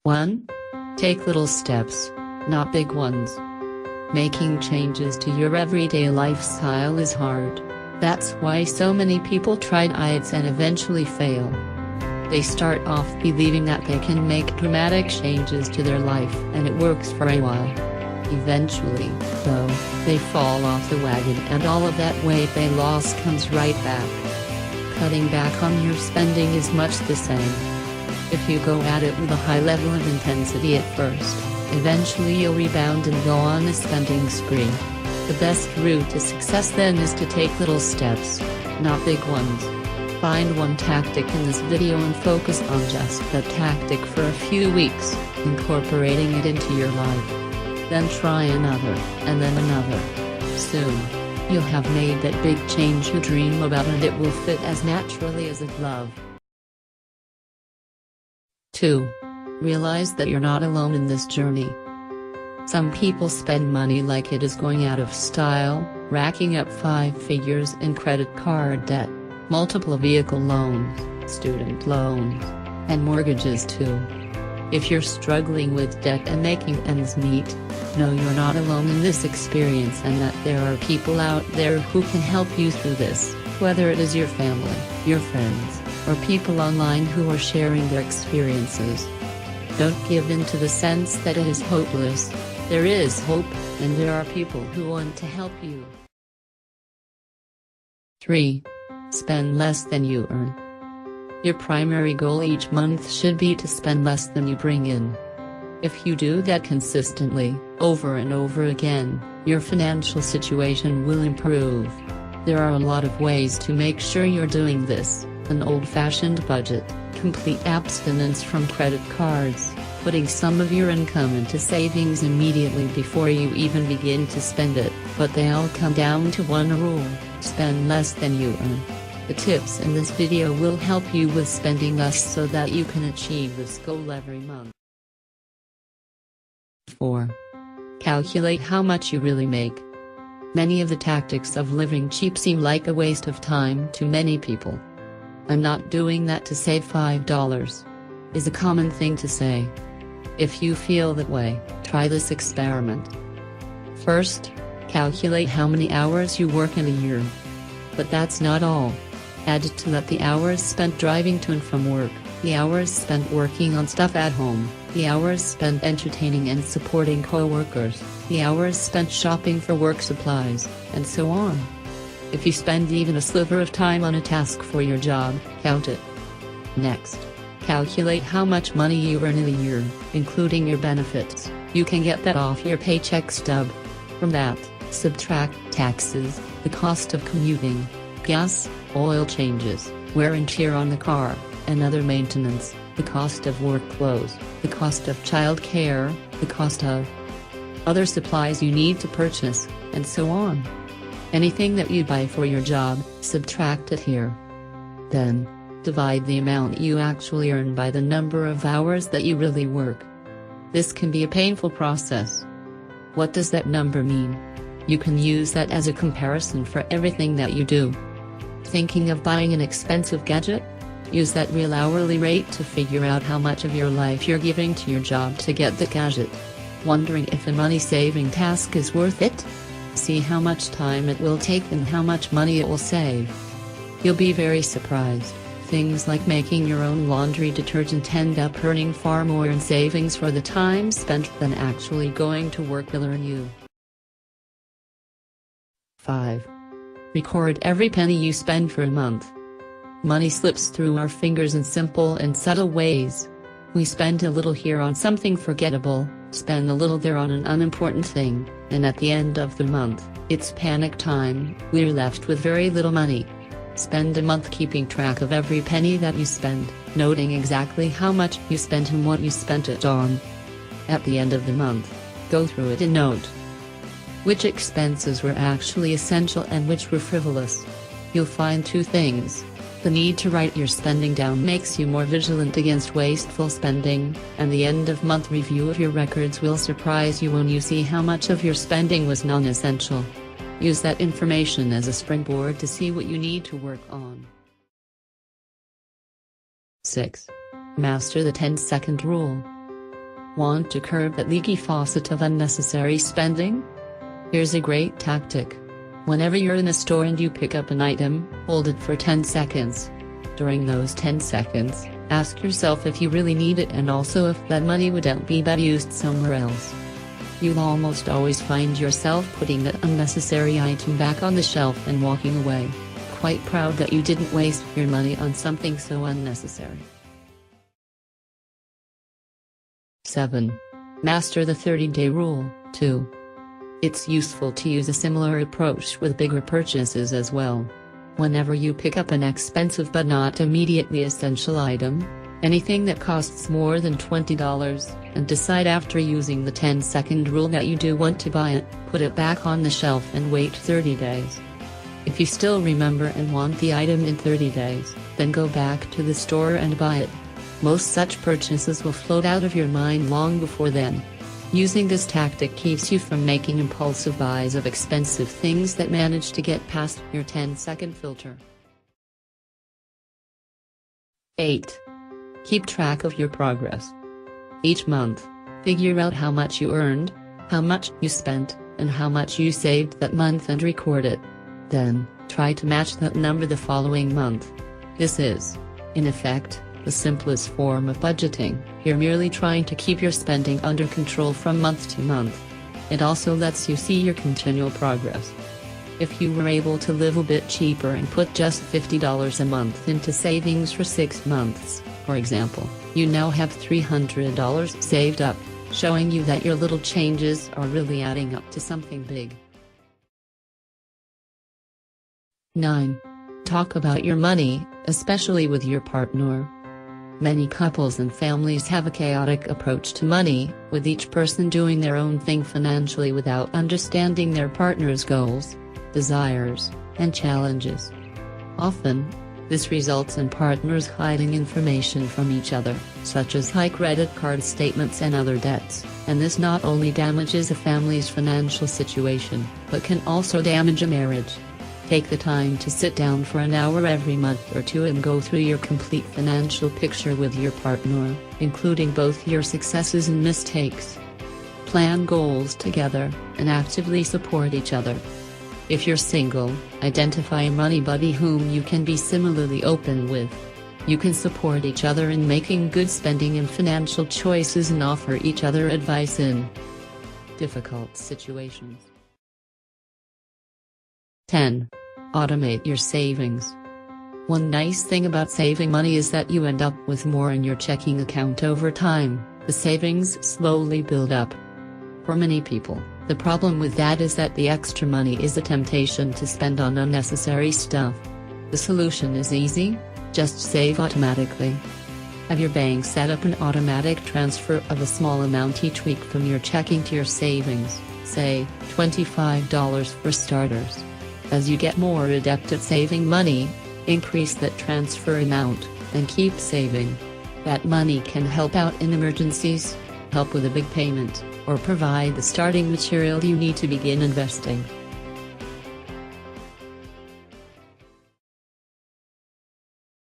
1. Take little steps, not big ones. Making changes to your everyday lifestyle is hard. That's why so many people try diets and eventually fail. They start off believing that they can make dramatic changes to their life and it works for a while. Eventually, though, they fall off the wagon and all of that weight they lost comes right back. Cutting back on your spending is much the same. If you go at it with a high level of intensity at first, eventually you'll rebound and go on a spending spree. The best route to success then is to take little steps, not big ones. Find one tactic in this video and focus on just that tactic for a few weeks, incorporating it into your life. Then try another, and then another. Soon, you'll have made that big change you dream about and it will fit as naturally as a glove. 2. Realize that you're not alone in this journey. Some people spend money like it is going out of style, racking up 5 figures in credit card debt, multiple vehicle loans, student loans, and mortgages too. If you're struggling with debt and making ends meet, know you're not alone in this experience and that there are people out there who can help you through this, whether it is your family, your friends, or people online who are sharing their experiences. Don't give in to the sense that it is hopeless. There is hope, and there are people who want to help you. 3. Spend less than you earn. Your primary goal each month should be to spend less than you bring in. If you do that consistently, over and over again, your financial situation will improve. There are a lot of ways to make sure you're doing this: an old-fashioned budget, complete abstinence from credit cards, putting some of your income into savings immediately before you even begin to spend it, but they all come down to one rule: spend less than you earn. The tips in this video will help you with spending less so that you can achieve this goal every month. 4. Calculate how much you really make. Many of the tactics of living cheap seem like a waste of time to many people. "I'm not doing that to save $5," is a common thing to say. If you feel that way, try this experiment. First, calculate how many hours you work in a year. But that's not all. Add to that the hours spent driving to and from work, the hours spent working on stuff at home, the hours spent entertaining and supporting co-workers, the hours spent shopping for work supplies, and so on. If you spend even a sliver of time on a task for your job, count it. Next, calculate how much money you earn in a year, including your benefits. You can get that off your paycheck stub. From that, subtract taxes, the cost of commuting, gas, oil changes, wear and tear on the car, and other maintenance, the cost of work clothes, the cost of child care, the cost of other supplies you need to purchase, and so on. Anything that you buy for your job, subtract it here. Then, divide the amount you actually earn by the number of hours that you really work. This can be a painful process. What does that number mean? You can use that as a comparison for everything that you do. Thinking of buying an expensive gadget? Use that real hourly rate to figure out how much of your life you're giving to your job to get the gadget. Wondering if a money-saving task is worth it? See how much time it will take and how much money it will save. You'll be very surprised. Things like making your own laundry detergent end up earning far more in savings for the time spent than actually going to work will earn you. 5. Record every penny you spend for a month. Money slips through our fingers in simple and subtle ways. We spend a little here on something forgettable, spend a little there on an unimportant thing, and at the end of the month, it's panic time, we're left with very little money. Spend a month keeping track of every penny that you spend, noting exactly how much you spent and what you spent it on. At the end of the month, go through it and note which expenses were actually essential and which were frivolous. You'll find 2 things. The need to write your spending down makes you more vigilant against wasteful spending, and the end-of-month review of your records will surprise you when you see how much of your spending was non-essential. Use that information as a springboard to see what you need to work on. 6. Master the 10-second rule. Want to curb that leaky faucet of unnecessary spending? Here's a great tactic. Whenever you're in a store and you pick up an item, hold it for 10 seconds. During those 10 seconds, ask yourself if you really need it and also if that money would be better used somewhere else. You'll almost always find yourself putting that unnecessary item back on the shelf and walking away, quite proud that you didn't waste your money on something so unnecessary. 7. Master the 30-day rule. 2. It's useful to use a similar approach with bigger purchases as well. Whenever you pick up an expensive but not immediately essential item, anything that costs more than $20, and decide after using the 10-second rule that you do want to buy it, put it back on the shelf and wait 30 days. If you still remember and want the item in 30 days, then go back to the store and buy it. Most such purchases will float out of your mind long before then. Using this tactic keeps you from making impulsive buys of expensive things that manage to get past your 10-second filter. 8. Keep track of your progress. Each month, figure out how much you earned, how much you spent, and how much you saved that month and record it. Then, try to match that number the following month. This is, in effect, the simplest form of budgeting. You're merely trying to keep your spending under control from month to month. It also lets you see your continual progress. If you were able to live a bit cheaper and put just $50 a month into savings for 6 months, for example, you now have $300 saved up, showing you that your little changes are really adding up to something big. 9. Talk about your money, especially with your partner. Many couples and families have a chaotic approach to money, with each person doing their own thing financially without understanding their partner's goals, desires, and challenges. Often, this results in partners hiding information from each other, such as high credit card statements and other debts, and this not only damages a family's financial situation, but can also damage a marriage. Take the time to sit down for an hour every month or two and go through your complete financial picture with your partner, including both your successes and mistakes. Plan goals together, and actively support each other. If you're single, identify a money buddy whom you can be similarly open with. You can support each other in making good spending and financial choices and offer each other advice in difficult situations. 10. Automate your savings. One nice thing about saving money is that you end up with more in your checking account over time. The savings slowly build up. For many people, the problem with that is that the extra money is a temptation to spend on unnecessary stuff. The solution is easy: just save automatically. Have your bank set up an automatic transfer of a small amount each week from your checking to your savings, say, $25 for starters. As you get more adept at saving money, increase that transfer amount, and keep saving. That money can help out in emergencies, help with a big payment, or provide the starting material you need to begin investing.